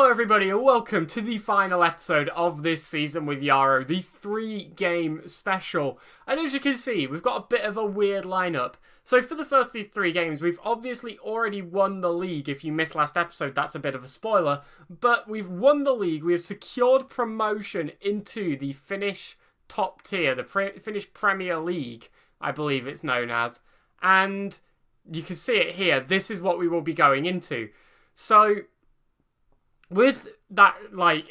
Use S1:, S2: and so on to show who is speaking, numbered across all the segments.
S1: Hello everybody and welcome to the final episode of this season with Yarrow, the 3-game special. And as you can see, we've got a bit of a weird lineup. So for the first of these 3 games, we've obviously already won the league. If you missed last episode, that's a bit of a spoiler. But we've won the league, we have secured promotion into the Finnish top tier, the Finnish Premier League, I believe it's known as. And you can see it here, this is what we will be going into. So with that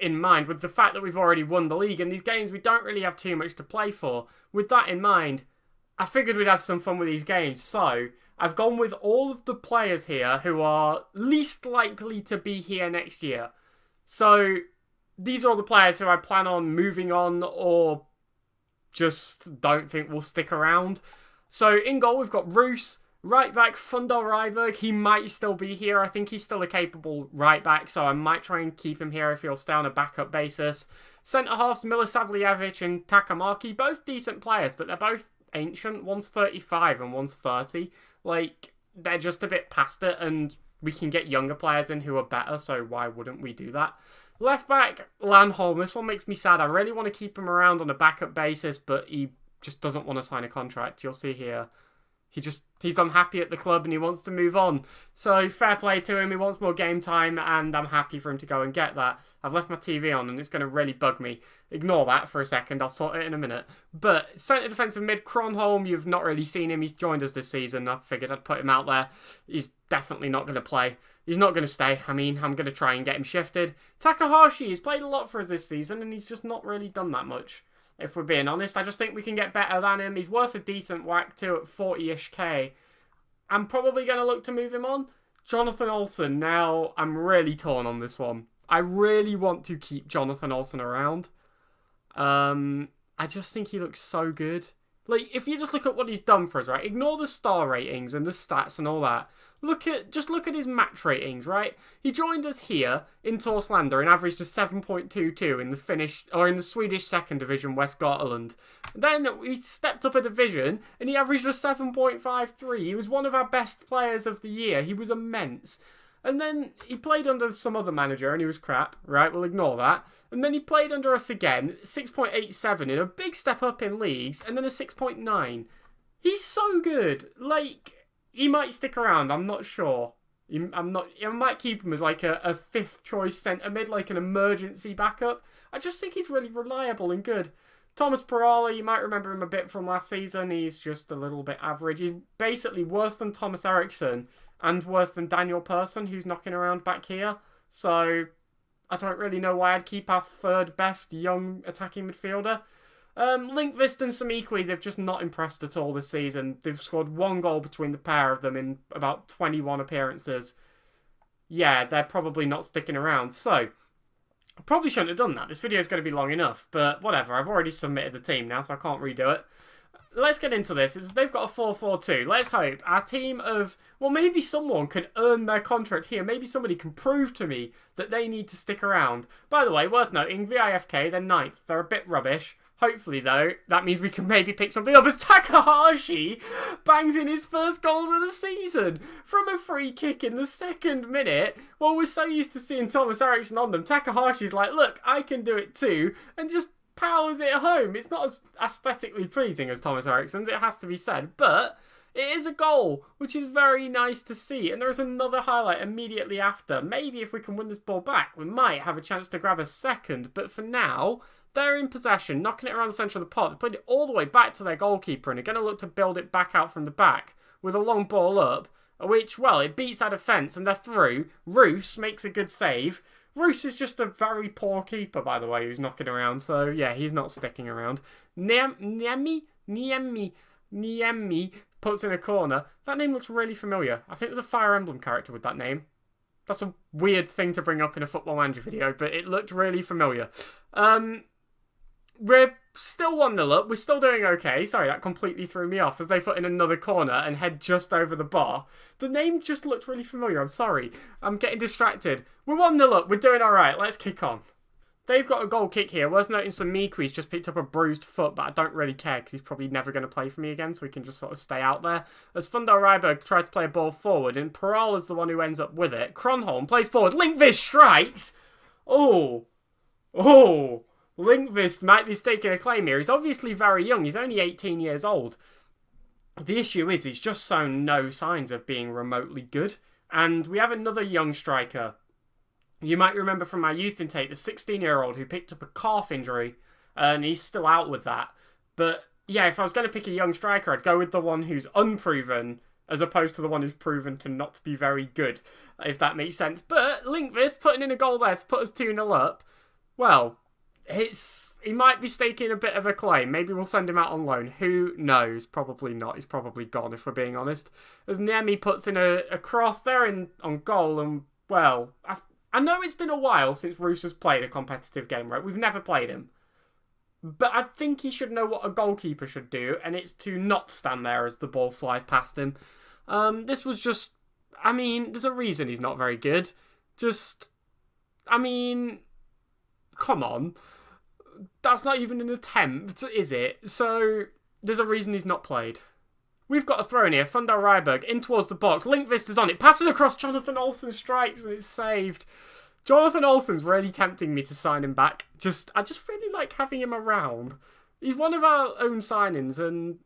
S1: in mind, with the fact that we've already won the league in these games, we don't really have too much to play for. With that in mind, I figured we'd have some fun with these games. So I've gone with all of the players here who are least likely to be here next year. So these are all the players who I plan on moving on or just don't think will stick around. So in goal, we've got Roos. Right back, Fundal Ryberg, he might still be here. I think he's still a capable right back, so I might try and keep him here if he'll stay on a backup basis. Centre halves, Milosavljevic and Takamaki, both decent players, but they're both ancient. One's 35 and one's 30. They're just a bit past it, and we can get younger players in who are better, so why wouldn't we do that? Left back, Landholm. This one makes me sad. I really want to keep him around on a backup basis, but he just doesn't want to sign a contract. You'll see here. He's unhappy at the club and he wants to move on. So fair play to him. He wants more game time and I'm happy for him to go and get that. I've left my TV on and it's going to really bug me. Ignore that for a second. I'll sort it in a minute. But centre defensive mid, Kronholm, you've not really seen him. He's joined us this season. I figured I'd put him out there. He's definitely not going to play. He's not going to stay. I mean, I'm going to try and get him shifted. Takahashi, he's played a lot for us this season and he's just not really done that much. If we're being honest, I just think we can get better than him. He's worth a decent whack too at 40-ish K. I'm probably going to look to move him on. Jonathan Olsen, now I'm really torn on this one. I really want to keep Jonathan Olsen around. I just think he looks so good. If you just look at what he's done for us, right? Ignore the star ratings and the stats and all that. Just look at his match ratings, right? He joined us here in Torslanda and averaged a 7.22 in the in the Swedish second division, West Gotland. Then he stepped up a division and he averaged a 7.53. He was one of our best players of the year. He was immense. And then he played under some other manager and he was crap, right? We'll ignore that. And then he played under us again, 6.87 in a big step up in leagues, and then a 6.9. He's so good. He might stick around, I'm not sure. I might keep him as a fifth choice centre mid, like an emergency backup. I just think he's really reliable and good. Thomas Parala, you might remember him a bit from last season. He's just a little bit average. He's basically worse than Thomas Eriksson and worse than Daniel Persson, who's knocking around back here. So I don't really know why I'd keep our third best young attacking midfielder. Linkvist and Samikwi, they've just not impressed at all this season. They've scored 1 goal between the pair of them in about 21 appearances. Yeah, they're probably not sticking around. So, I probably shouldn't have done that. This video is going to be long enough, but whatever. I've already submitted the team now, so I can't redo it. Let's get into this. They've got a 4-4-2. Let's hope our team of... Well, maybe someone can earn their contract here. Maybe somebody can prove to me that they need to stick around. By the way, worth noting, VIFK, they're 9th. They're a bit rubbish. Hopefully, though, that means we can maybe pick something up as Takahashi bangs in his first goals of the season from a free kick in the 2nd minute. Well, we're so used to seeing Thomas Eriksson on them. Takahashi's like, look, I can do it too, and just powers it home. It's not as aesthetically pleasing as Thomas Eriksson's, it has to be said, but it is a goal, which is very nice to see. And there's another highlight immediately after. Maybe if we can win this ball back, we might have a chance to grab a second, but for now, they're in possession, knocking it around the centre of the pot. They played it all the way back to their goalkeeper and are going to look to build it back out from the back with a long ball up, which, well, it beats our defence and they're through. Roos makes a good save. Roos is just a very poor keeper, by the way, who's knocking around. So, yeah, he's not sticking around. Niemi puts in a corner. That name looks really familiar. I think there's a Fire Emblem character with that name. That's a weird thing to bring up in a Football Manager video, but it looked really familiar. We're still 1-0 up. We're still doing okay. Sorry, that completely threw me off as they put in another corner and head just over the bar. The name just looked really familiar. I'm sorry. I'm getting distracted. We're 1-0 up. We're doing all right. Let's kick on. They've got a goal kick here. Worth noting, Samikwi's just picked up a bruised foot, but I don't really care because he's probably never going to play for me again, so we can just sort of stay out there. As Fundal Ryberg tries to play a ball forward, and Parala's the one who ends up with it. Kronholm plays forward. Linkvist strikes! Oh, oh, Linkvist might be staking a claim here. He's obviously very young. He's only 18 years old. The issue is he's just shown no signs of being remotely good. And we have another young striker. You might remember from our youth intake, the 16-year-old who picked up a calf injury, and he's still out with that. But yeah, if I was going to pick a young striker, I'd go with the one who's unproven, as opposed to the one who's proven to not be very good, if that makes sense. But Linkvist putting in a goal there to put us 2-0 up, well, he might be staking a bit of a claim. Maybe we'll send him out on loan. Who knows? Probably not. He's probably gone, if we're being honest. As Niemi puts in a cross there on goal, and, well, I know it's been a while since Roos has played a competitive game, right? We've never played him. But I think he should know what a goalkeeper should do, and it's to not stand there as the ball flies past him. This was just... I mean, there's a reason he's not very good. I mean... Come on. That's not even an attempt, is it? So, there's a reason he's not played. We've got a throw in here. Fundal Ryberg in towards the box. Linkvist is on it. Passes across. Jonathan Olsen strikes and it's saved. Jonathan Olsen's really tempting me to sign him back. I just really like having him around. He's one of our own signings and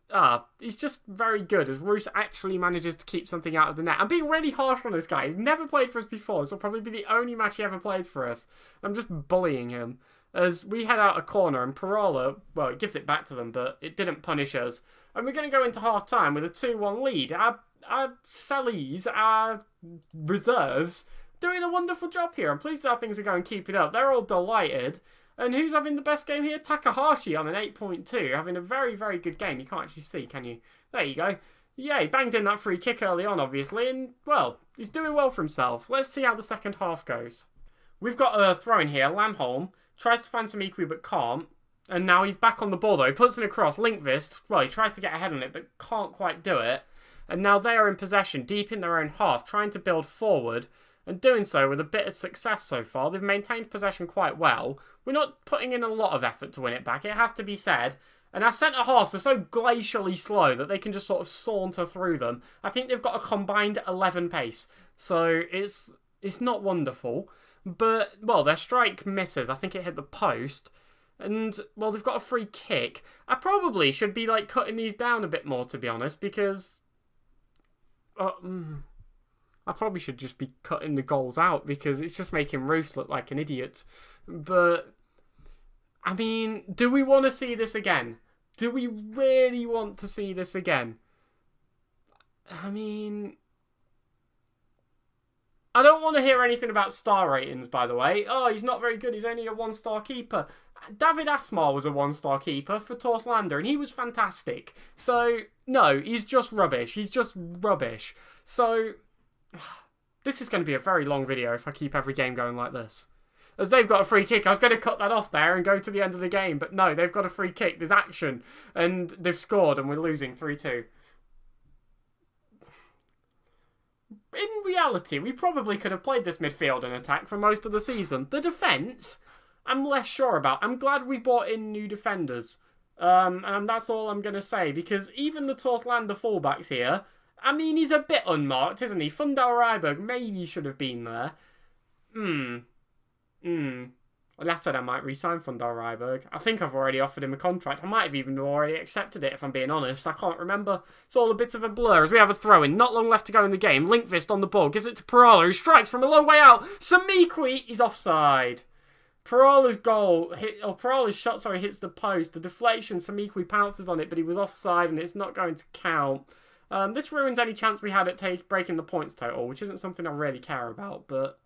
S1: he's just very good as Roos actually manages to keep something out of the net. I'm being really harsh on this guy. He's never played for us before. This will probably be the only match he ever plays for us. I'm just bullying him. As we head out a corner and Parola, well, it gives it back to them, but it didn't punish us. And we're going to go into half-time with a 2-1 lead. Our Sallies, our reserves, doing a wonderful job here. I'm pleased how things are going. Keep it up. They're all delighted. And who's having the best game here? Takahashi on an 8.2, having a very, very good game. You can't actually see, can you? There you go. Yeah, he banged in that free kick early on, obviously, and, well, he's doing well for himself. Let's see how the second half goes. We've got a throw in here. Lanholm tries to find some equi but can't. And now he's back on the ball, though. He puts it across. Linkvist, well, he tries to get ahead on it, but can't quite do it. And now they are in possession, deep in their own half, trying to build forward, and doing so with a bit of success so far. They've maintained possession quite well. We're not putting in a lot of effort to win it back, it has to be said. And our centre-halves are so glacially slow that they can just sort of saunter through them. I think they've got a combined 11 pace. So it's not wonderful. But, well, their strike misses. I think it hit the post. And, well, they've got a free kick. I probably should be, like, cutting these down a bit more, to be honest, because... I probably should just be cutting the goals out, because it's just making Roos look like an idiot. But, I mean, do we want to see this again? Do we really want to see this again? I mean... I don't want to hear anything about star ratings, by the way. Oh, he's not very good. He's only a 1-star keeper. David Asmar was a 1-star keeper for Torslander, and he was fantastic. So, no, he's just rubbish. He's just rubbish. So, this is going to be a very long video if I keep every game going like this. As they've got a free kick, I was going to cut that off there and go to the end of the game, but no, they've got a free kick. There's action, and they've scored, and we're losing 3-2. In reality, we probably could have played this midfield and attack for most of the season. The defence, I'm less sure about. I'm glad we brought in new defenders. And that's all I'm going to say, because even the Torslander fullbacks here, I mean, he's a bit unmarked, isn't he? Fundal Ryberg maybe should have been there. I said I might re-sign Fundal Ryberg. I think I've already offered him a contract. I might have even already accepted it, if I'm being honest. I can't remember. It's all a bit of a blur as we have a throw-in. Not long left to go in the game. Linkvist on the ball. Gives it to Parala, who strikes from a long way out. Samikwi is offside. Parala's shot hits the post. The deflection, Samikwi pounces on it, but he was offside and it's not going to count. This ruins any chance we had at breaking the points total, which isn't something I really care about, but...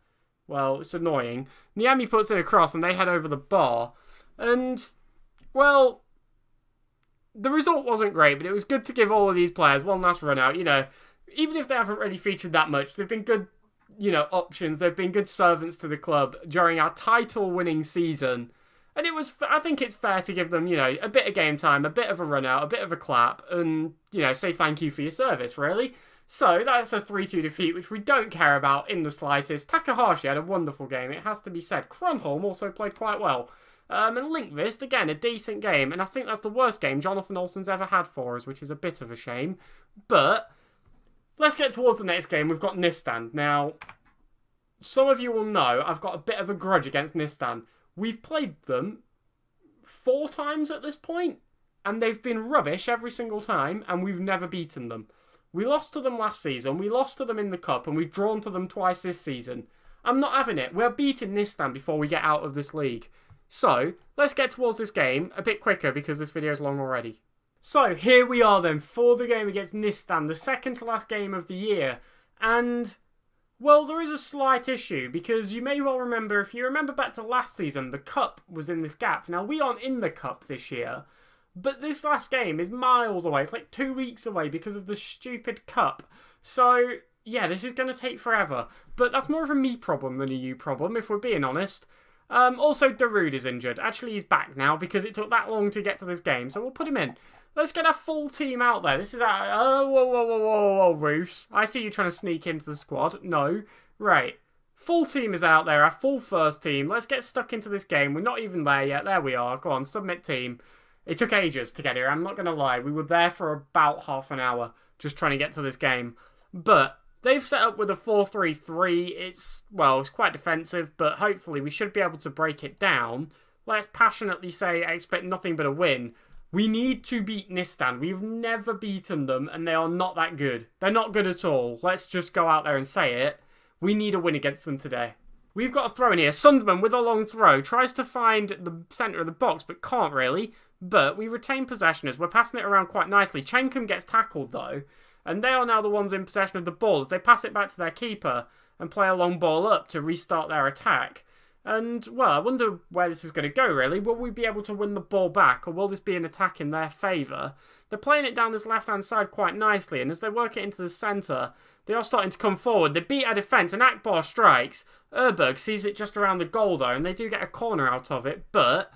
S1: well, it's annoying. Niemi puts it across and they head over the bar. And, well, the result wasn't great, but it was good to give all of these players one last run out. You know, even if they haven't really featured that much, they've been good, options. They've been good servants to the club during our title-winning season. And I think it's fair to give them, a bit of game time, a bit of a run out, a bit of a clap, and, say thank you for your service, really. So, that's a 3-2 defeat, which we don't care about in the slightest. Takahashi had a wonderful game, it has to be said. Kronholm also played quite well. And Linkvist, again, a decent game. And I think that's the worst game Jonathan Olsen's ever had for us, which is a bit of a shame. But, let's get towards the next game. We've got Nistand. Now, some of you will know I've got a bit of a grudge against Nistan. We've played them 4 times at this point, and they've been rubbish every single time, and we've never beaten them. We lost to them last season, we lost to them in the Cup, and we've drawn to them twice this season. I'm not having it. We're beating Nistan before we get out of this league. So, let's get towards this game a bit quicker because this video is long already. So, here we are then for the game against Nistan, the second to last game of the year. And, well, there is a slight issue because you may well remember, if you remember back to last season, the Cup was in this gap. Now, we aren't in the Cup this year, but this last game is miles away. It's like 2 weeks away because of the stupid Cup. So, yeah, this is going to take forever. But that's more of a me problem than a you problem, if we're being honest. Also, Darude is injured. Actually, he's back now because it took that long to get to this game, so we'll put him in. Let's get our full team out there. This is our... Oh, whoa, Roos. I see you trying to sneak into the squad. No. Right. Full team is out there, our full first team. Let's get stuck into this game. We're not even there yet. There we are. Go on, submit team. It took ages to get here, I'm not going to lie. We were there for about half an hour just trying to get to this game. But... they've set up with a 4-3-3. It's quite defensive, but hopefully we should be able to break it down. Let's passionately say I expect nothing but a win. We need to beat Nistan. We've never beaten them, and they are not that good. They're not good at all. Let's just go out there and say it. We need a win against them today. We've got a throw in here. Sunderman with a long throw. Tries to find the centre of the box, but can't really. But we retain possession as we're passing it around quite nicely. Chenkum gets tackled, though. And they are now the ones in possession of the ball as they pass it back to their keeper and play a long ball up to restart their attack. And, well, I wonder where this is going to go, really. Will we be able to win the ball back, or will this be an attack in their favour? They're playing it down this left-hand side quite nicely, and as they work it into the centre, they are starting to come forward. They beat our defence, and Akbar strikes. Erberg sees it just around the goal, though, and they do get a corner out of it, but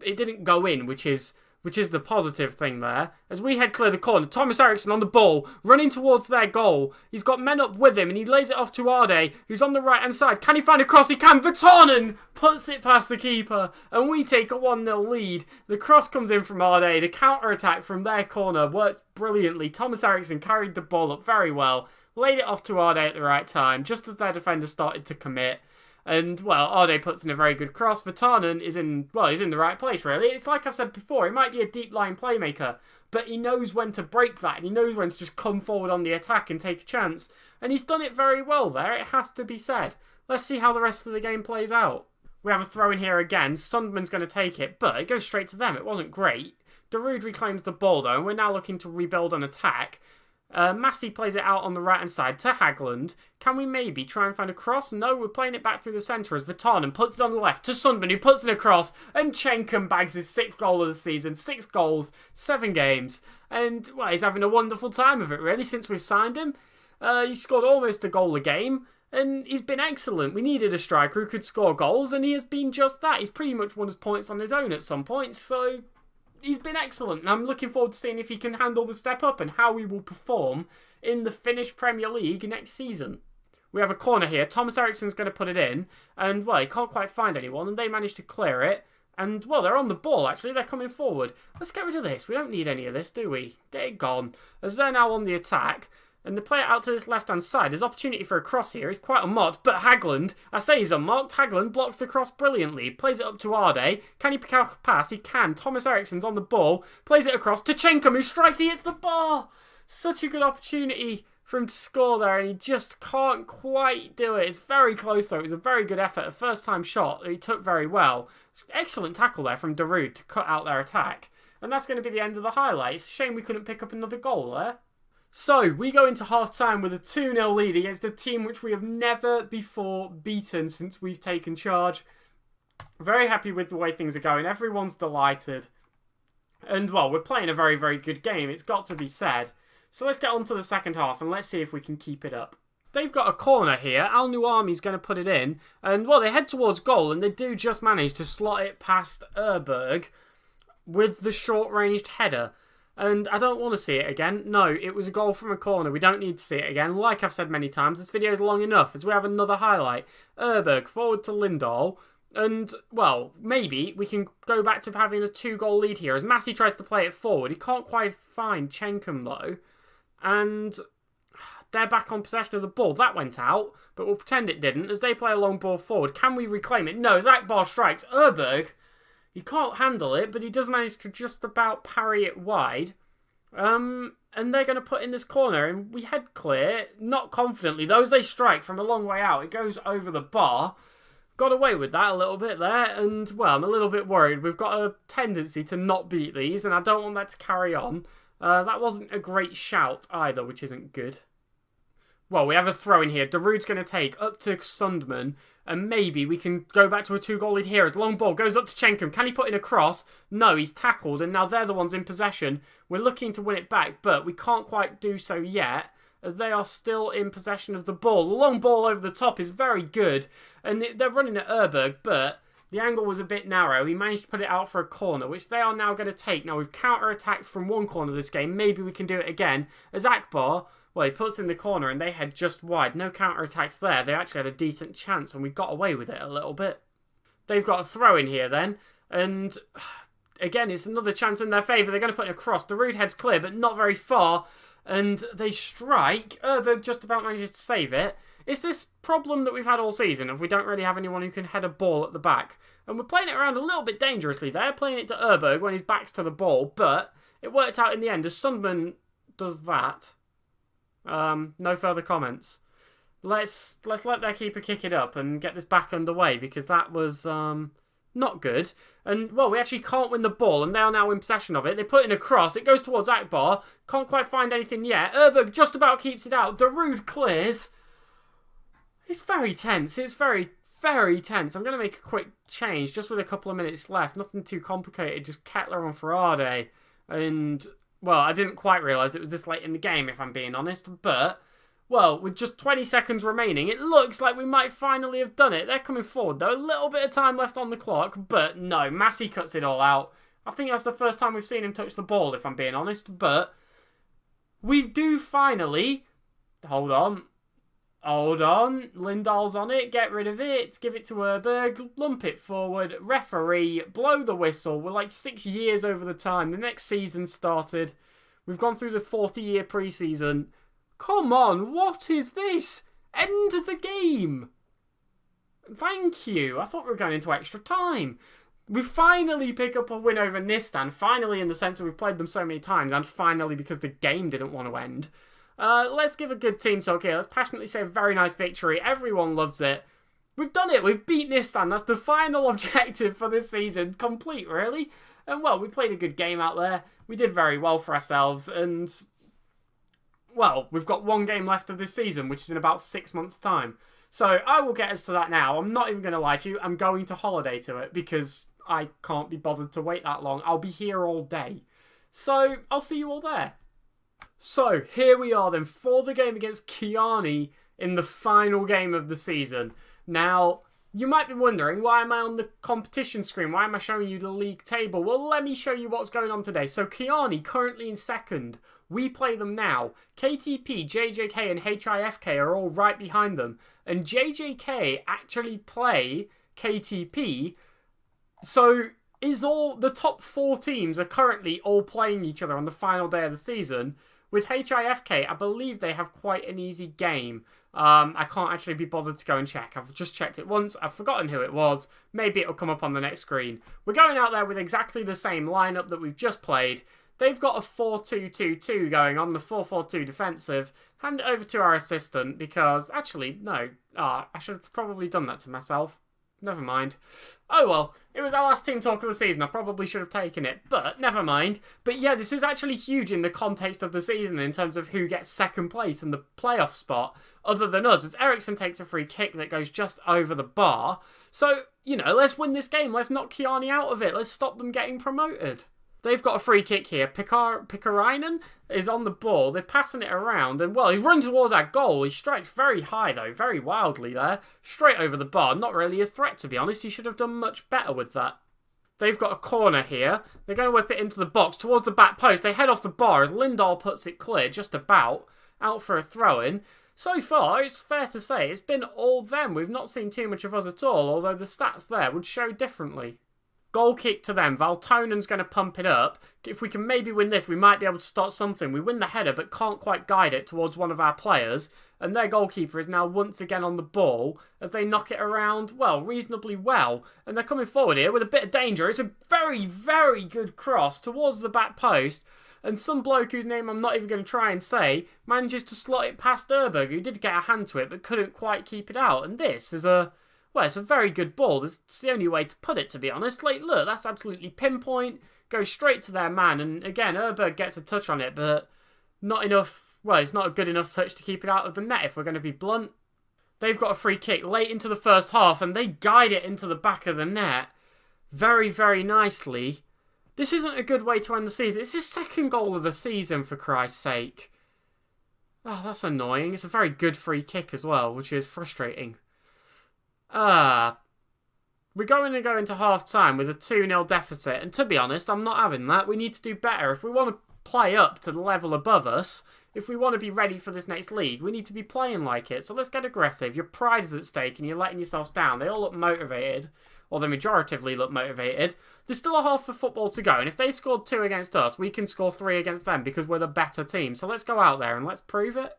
S1: it didn't go in, which is the positive thing there. As we head clear the corner, Thomas Eriksson on the ball, running towards their goal. He's got men up with him, and he lays it off to Arde, who's on the right-hand side. Can he find a cross? He can. Vatanen puts it past the keeper, and we take a 1-0 lead. The cross comes in from Arde. The counter-attack from their corner worked brilliantly. Thomas Eriksson carried the ball up very well, laid it off to Arde at the right time, just as their defender started to commit. And, well, Arde puts in a very good cross. Vatanen is he's in the right place, really. It's like I've said before, he might be a deep-line playmaker, but he knows when to break that, and he knows when to just come forward on the attack and take a chance. And he's done it very well there, it has to be said. Let's see how the rest of the game plays out. We have a throw in here again. Sunderman's going to take it, but it goes straight to them. It wasn't great. Darude reclaims the ball, though, and we're now looking to rebuild an attack. Massey plays it out on the right-hand side to Hagland. Can we maybe try and find a cross? No, we're playing it back through the centre as Vatanen puts it on the left to Sunderman, who puts in a cross, and Chenkum bags his 6th goal of the season. 6 goals, 7 games, and, well, he's having a wonderful time of it, really, since we've signed him. He scored almost a goal a game, and he's been excellent. We needed a striker who could score goals, and he has been just that. He's pretty much won his points on his own at some points, so... he's been excellent, and I'm looking forward to seeing if he can handle the step up and how he will perform in the Finnish Premier League next season. We have a corner here. Thomas Eriksson's going to put it in, and, well, he can't quite find anyone, and they manage to clear it. And, well, they're on the ball, actually. They're coming forward. Let's get rid of this. We don't need any of this, do we? Get it gone. As they're now on the attack, and they play it out to this left-hand side. There's opportunity for a cross here. He's quite unmarked, but Hagland, I say he's unmarked. Hagland blocks the cross brilliantly. Plays it up to Arde. Can he pick out a pass? He can. Thomas Eriksson's on the ball. Plays it across to Chenkum, who strikes. He hits the bar. Such a good opportunity for him to score there, and he just can't quite do it. It's very close, though. It was a very good effort. A first-time shot that he took very well. Excellent tackle there from Darude to cut out their attack. And that's going to be the end of the highlights. Shame we couldn't pick up another goal there. So, we go into half-time with a 2-0 lead against a team which we have never before beaten since we've taken charge. Very happy with the way things are going. Everyone's delighted. And, well, we're playing a very, very good game. It's got to be said. So let's get on to the second half and let's see if we can keep it up. They've got a corner here. Al Nuami's going to put it in. And, well, they head towards goal and they do just manage to slot it past Erberg with the short-ranged header. And I don't want to see it again. No, it was a goal from a corner. We don't need to see it again. Like I've said many times, this video is long enough as we have another highlight. Erberg forward to Lindahl. And, well, maybe we can go back to having a 2-goal lead here as Massey tries to play it forward. He can't quite find Chenkum, though. And They're back on possession of the ball. That went out, but we'll pretend it didn't as they play a long ball forward. Can we reclaim it? No, as Akbar strikes. Erberg, he can't handle it, but he does manage to just about parry it wide. And they're going to put in this corner, and we head clear, not confidently. Those they strike from a long way out. It goes over the bar. Got away with that a little bit there, and, well, I'm a little bit worried. We've got a tendency to not beat these, and I don't want that to carry on. That wasn't a great shout either, which isn't good. Well, we have a throw in here. Darude's going to take up to Sundman, and maybe we can go back to a 2-goal lead here as long ball goes up to Chenkum. Can he put in a cross? No, he's tackled, and now they're the ones in possession. We're looking to win it back, but we can't quite do so yet, as they are still in possession of the ball. The long ball over the top is very good, and they're running at Erberg, but the angle was a bit narrow. He managed to put it out for a corner, which they are now going to take. Now, we've counter-attacked from one corner this game. Maybe we can do it again. As Akbar, well, he puts in the corner, and they head just wide. No counter-attacks there. They actually had a decent chance, and we got away with it a little bit. They've got a throw in here, then, and again, it's another chance in their favour. They're going to put in a cross. Darude heads clear, but not very far. And they strike. Erberg just about manages to save it. It's this problem that we've had all season of we don't really have anyone who can head a ball at the back. And we're playing it around a little bit dangerously there, playing it to Erberg when his back's to the ball, but it worked out in the end as Sundman does that. No further comments. Let's let their keeper kick it up and get this back underway, because that was not good. And, well, we actually can't win the ball, and they are now in possession of it. They put in a cross. It goes towards Akbar. Can't quite find anything yet. Erberg just about keeps it out. Darude clears. It's very tense. It's very, very tense. I'm going to make a quick change just with a couple of minutes left. Nothing too complicated. Just Kettler on Farade. And, well, I didn't quite realise it was this late in the game, if I'm being honest. But, well, with just 20 seconds remaining, it looks like we might finally have done it. They're coming forward, though. A little bit of time left on the clock. But, no, Massey cuts it all out. I think that's the first time we've seen him touch the ball, if I'm being honest. But we do finally... Hold on. Lindahl's on it. Get rid of it. Give it to Erberg. Lump it forward. Referee. Blow the whistle. We're like 6 years over the time. The next season started. We've gone through the 40-year pre-season. Come on. What is this? End the game. Thank you. I thought we were going into extra time. We finally pick up a win over Nistan. Finally in the sense that we've played them so many times. And finally because the game didn't want to end. Let's give a good team talk here. Let's passionately say a very nice victory. Everyone loves it. We've done it. We've beat Nistan. That's the final objective for this season. Complete, really. And, well, we played a good game out there. We did very well for ourselves. And, well, we've got one game left of this season, which is in about 6 months' time. So I will get us to that now. I'm not even going to lie to you. I'm going to holiday to it because I can't be bothered to wait that long. I'll be here all day. So I'll see you all there. So, here we are then for the game against Kiani in the final game of the season. Now, you might be wondering, why am I on the competition screen? Why am I showing you the league table? Well, let me show you what's going on today. So, Kiani currently in second. We play them now. KTP, JJK and HIFK are all right behind them. And JJK actually play KTP. So, the top 4 teams are currently all playing each other on the final day of the season. With HIFK, I believe they have quite an easy game. I can't actually be bothered to go and check. I've just checked it once. I've forgotten who it was. Maybe it'll come up on the next screen. We're going out there with exactly the same lineup that we've just played. They've got a 4-2-2-2 going on, the 4-4-2 defensive. Hand it over to our assistant because, actually, no. I should have probably done that to myself. Never mind. Oh well, it was our last team talk of the season. I probably should have taken it, but never mind. But yeah, this is actually huge in the context of the season in terms of who gets second place in the playoff spot other than us, as Eriksson takes a free kick that goes just over the bar. So, you know, let's win this game. Let's knock Kiani out of it. Let's stop them getting promoted. They've got a free kick here. Pikarainen is on the ball. They're passing it around. And, well, he runs towards that goal. He strikes very high, though. Very wildly there. Straight over the bar. Not really a threat, to be honest. He should have done much better with that. They've got a corner here. They're going to whip it into the box towards the back post. They head off the bar as Lindahl puts it clear, just about. Out for a throw-in. So far, it's fair to say, it's been all them. We've not seen too much of us at all, although the stats there would show differently. Goal kick to them. Valtonen's going to pump it up. If we can maybe win this, we might be able to start something. We win the header, but can't quite guide it towards one of our players. And their goalkeeper is now once again on the ball as they knock it around, well, reasonably well. And they're coming forward here with a bit of danger. It's a very, very good cross towards the back post. And some bloke whose name I'm not even going to try and say manages to slot it past Erberg, who did get a hand to it but couldn't quite keep it out. And this is it's a very good ball. It's the only way to put it, to be honest. Like, look, that's absolutely pinpoint. Goes straight to their man. And again, Erberg gets a touch on it, but not enough. Well, it's not a good enough touch to keep it out of the net, if we're going to be blunt. They've got a free kick late into the first half, and they guide it into the back of the net very, very nicely. This isn't a good way to end the season. It's his second goal of the season, for Christ's sake. Oh, that's annoying. It's a very good free kick as well, which is frustrating. We're going to go into half-time with a 2-0 deficit, and to be honest, I'm not having that. We need to do better. If we want to play up to the level above us, if we want to be ready for this next league, we need to be playing like it. So let's get aggressive. Your pride is at stake and you're letting yourselves down. They all look motivated, or they majoritively look motivated. There's still a half of football to go, and if they scored 2 against us, we can score 3 against them because we're the better team. So let's go out there and let's prove it.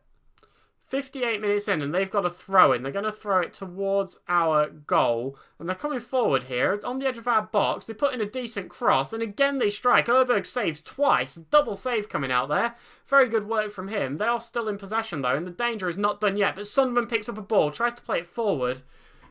S1: 58 minutes in, and they've got a throw in. They're going to throw it towards our goal, and they're coming forward here on the edge of our box. They put in a decent cross, and again they strike. Erberg saves twice. Double save coming out there. Very good work from him. They are still in possession, though, and the danger is not done yet. But Sunderland picks up a ball, tries to play it forward.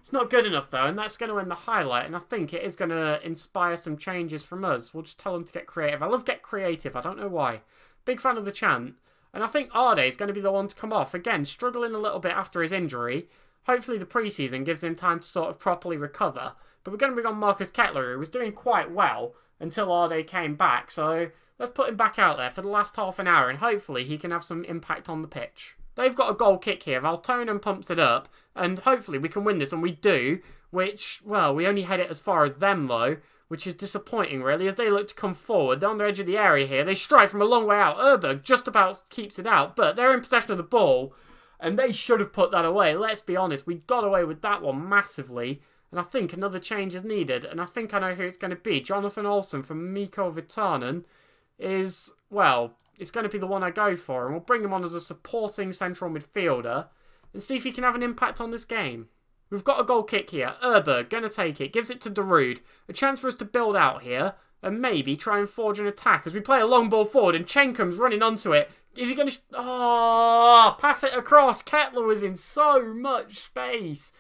S1: It's not good enough, though, and that's going to end the highlight, and I think it is going to inspire some changes from us. We'll just tell them to get creative. I love get creative. I don't know why. Big fan of the chant. And I think Arde is going to be the one to come off. Again, struggling a little bit after his injury. Hopefully the preseason gives him time to sort of properly recover. But we're going to bring on Marcus Kettler, who was doing quite well until Arde came back. So let's put him back out there for the last half an hour, and hopefully he can have some impact on the pitch. They've got a goal kick here. Valtonen pumps it up, and hopefully we can win this, and we do. Which, well, we only head it as far as them, though. Which is disappointing, really, as they look to come forward. They're on the edge of the area here. They strike from a long way out. Erberg just about keeps it out, but they're in possession of the ball, and they should have put that away. Let's be honest, we got away with that one massively, and I think another change is needed, and I think I know who it's going to be. Jonathan Olsen from Mikko Virtanen is, well, it's going to be the one I go for, and we'll bring him on as a supporting central midfielder and see if he can have an impact on this game. We've got a goal kick here. Erberg, going to take it. Gives it to Darude. A chance for us to build out here. And maybe try and forge an attack as we play a long ball forward. And Chenkum's running onto it. Is he going to... pass it across. Kettler was in so much space.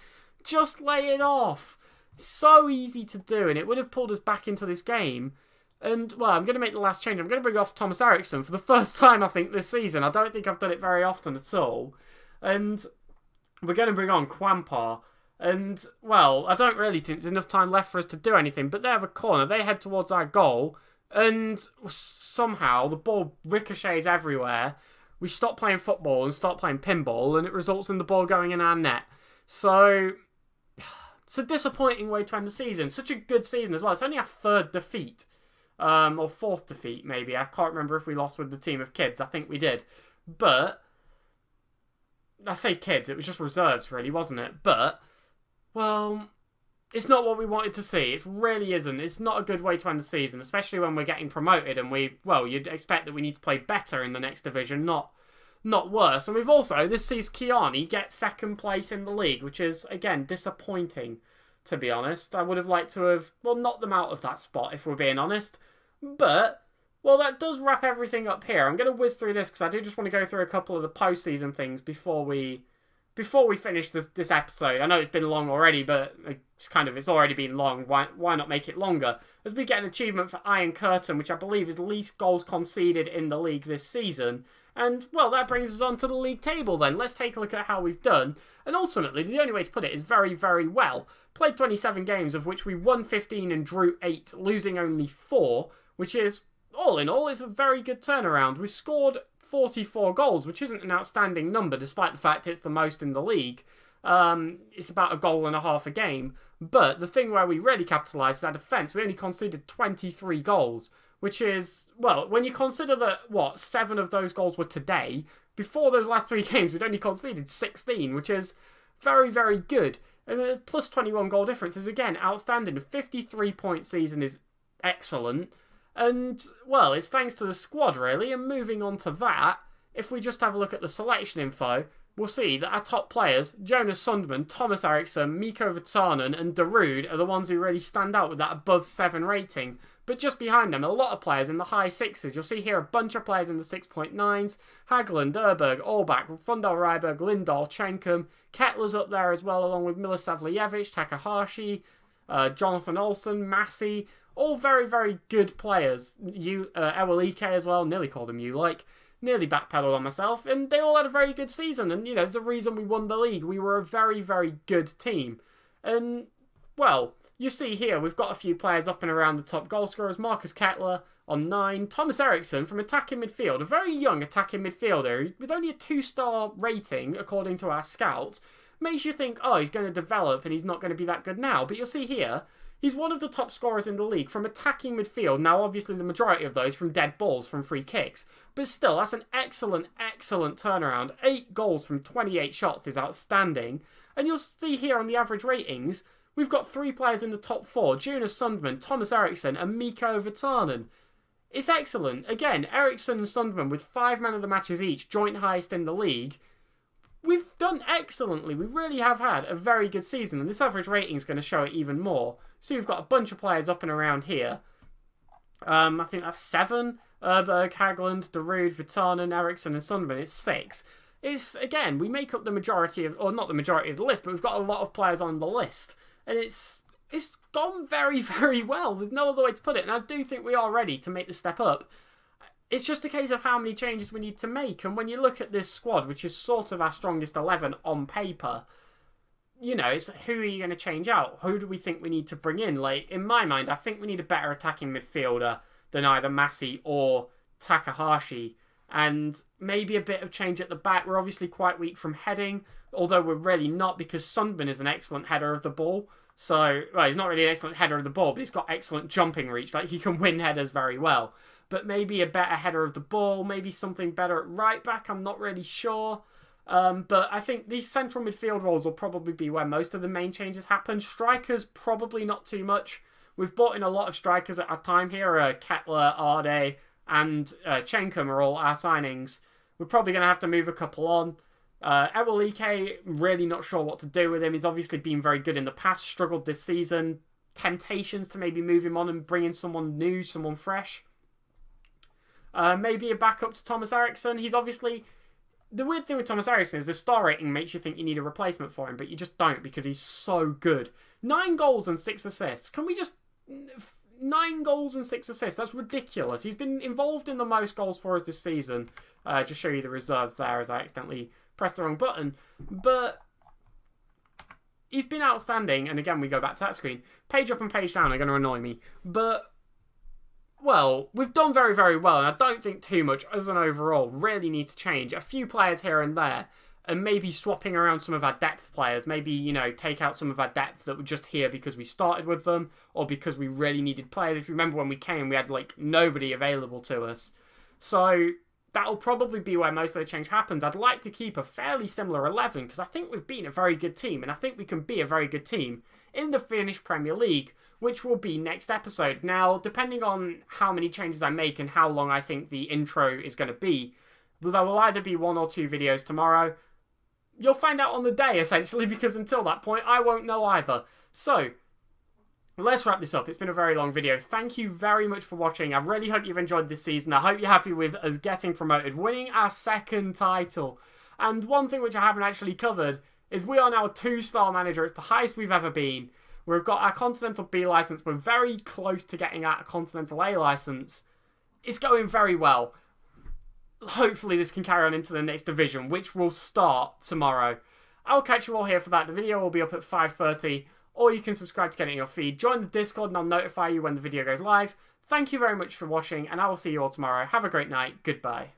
S1: Just lay it off. So easy to do. And it would have pulled us back into this game. And, well, I'm going to make the last change. I'm going to bring off Thomas Eriksson for the first time, I think, this season. I don't think I've done it very often at all. And we're going to bring on Kwampar. And, well, I don't really think there's enough time left for us to do anything. But they have a corner. They head towards our goal. And somehow the ball ricochets everywhere. We stop playing football and start playing pinball. And it results in the ball going in our net. So, it's a disappointing way to end the season. Such a good season as well. It's only our 3rd defeat. Or 4th defeat, maybe. I can't remember if we lost with the team of kids. I think we did. But, I say kids. It was just reserves, really, wasn't it? But... well, it's not what we wanted to see. It really isn't. It's not a good way to end the season, especially when we're getting promoted and you'd expect that we need to play better in the next division, not worse. And we've also, this sees Kiani get 2nd place in the league, which is, again, disappointing, to be honest. I would have liked to have, knocked them out of that spot, if we're being honest. But, well, that does wrap everything up here. I'm going to whiz through this because I do just want to go through a couple of the postseason things before we finish this episode. I know it's been long already, but it's already been long. Why not make it longer? As we get an achievement for Iron Curtain, which I believe is least goals conceded in the league this season. And, well, that brings us on to the league table then. Let's take a look at how we've done. And ultimately, the only way to put it is very, very well. Played 27 games, of which we won 15 and drew 8, losing only 4, which is, all in all, is a very good turnaround. We scored 44 goals, which isn't an outstanding number, despite the fact it's the most in the league. It's about a goal and a half a game. But the thing where we really capitalised is our defence. We only conceded 23 goals, which is, well, when you consider that, 7 of those goals were today, before those last 3 games, we'd only conceded 16, which is very, very good. And the plus 21 goal difference is, again, outstanding. A 53-point season is excellent. And, well, it's thanks to the squad, really. And moving on to that, if we just have a look at the selection info, we'll see that our top players, Jonas Sundman, Thomas Eriksson, Mikko Virtanen and Darude, are the ones who really stand out with that above 7 rating. But just behind them, a lot of players in the high 6s. You'll see here a bunch of players in the 6.9s. Hagelin, Durberg, Olbach, Fundal Ryberg, Lindahl, Chenkum. Kettler's up there as well, along with Miloslav Lievich, Takahashi, Jonathan Olsen, Massey. All very, very good players. Ewelike as well, nearly called him nearly backpedaled on myself. And they all had a very good season. And, there's a reason we won the league. We were a very, very good team. And, well, you see here, we've got a few players up and around the top goal scorers. Marcus Kettler on 9. Thomas Eriksson from attacking midfield. A very young attacking midfielder with only a 2-star rating, according to our scouts. Makes you think, oh, he's going to develop and he's not going to be that good now. But you'll see here, he's one of the top scorers in the league from attacking midfield. Now, obviously, the majority of those from dead balls, from free kicks. But still, that's an excellent, excellent turnaround. 8 goals from 28 shots is outstanding. And you'll see here on the average ratings, we've got 3 players in the top 4. Jonas Sundman, Thomas Eriksson and Mikko Virtanen. It's excellent. Again, Eriksson and Sundman with 5 man of the matches each, joint highest in the league. We've done excellently. We really have had a very good season. And this average rating is going to show it even more. So you've got a bunch of players up and around here. I think that's 7. Urberg, Haglund, Darude, Virtanen, Eriksson and Sundman. It's 6. It's, again, we make up the majority of, or not the majority of the list, but we've got a lot of players on the list. And it's gone very, very well. There's no other way to put it. And I do think we are ready to make the step up. It's just a case of how many changes we need to make. And when you look at this squad, which is sort of our strongest 11 on paper, it's who are you going to change out? Who do we think we need to bring in? In my mind, I think we need a better attacking midfielder than either Massey or Takahashi. And maybe a bit of change at the back. We're obviously quite weak from heading, although we're really not, because Sundman is an excellent header of the ball. So, well, he's not really an excellent header of the ball, but he's got excellent jumping reach. He can win headers very well. But maybe a better header of the ball, maybe something better at right back, I'm not really sure. But I think these central midfield roles will probably be where most of the main changes happen. Strikers, probably not too much. We've brought in a lot of strikers at our time here. Kettler, Arde and Chenkum are all our signings. We're probably going to have to move a couple on. Ewelike, really not sure what to do with him. He's obviously been very good in the past, struggled this season. Temptations to maybe move him on and bring in someone new, someone fresh. Maybe a backup to Thomas Eriksson. He's obviously... The weird thing with Thomas Eriksson is the star rating makes you think you need a replacement for him, but you just don't because he's so good. 9 goals and 6 assists. Can we just... 9 goals and 6 assists. That's ridiculous. He's been involved in the most goals for us this season. Just show you the reserves there as I accidentally pressed the wrong button. But he's been outstanding. And again, we go back to that screen. Page up and page down are going to annoy me. But, well, we've done very, very well. And I don't think too much as an overall really needs to change. A few players here and there. And maybe swapping around some of our depth players. Maybe, take out some of our depth that were just here because we started with them. Or because we really needed players. If you remember when we came, we had, nobody available to us. So that'll probably be where most of the change happens. I'd like to keep a fairly similar 11. Because I think we've been a very good team. And I think we can be a very good team in the Finnish Premier League. Which will be next episode. Now, depending on how many changes I make and how long I think the intro is going to be. There will either be 1 or 2 videos tomorrow. You'll find out on the day, essentially, because until that point, I won't know either. So, let's wrap this up. It's been a very long video. Thank you very much for watching. I really hope you've enjoyed this season. I hope you're happy with us getting promoted, winning our 2nd title. And one thing which I haven't actually covered is we are now a 2-star manager. It's the highest we've ever been. We've got our Continental B license. We're very close to getting our Continental A license. It's going very well. Hopefully this can carry on into the next division, which will start tomorrow. I'll catch you all here for that. The video will be up at 5:30, or you can subscribe to get it in your feed. Join the Discord and I'll notify you when the video goes live. Thank you very much for watching, and I will see you all tomorrow. Have a great night. Goodbye.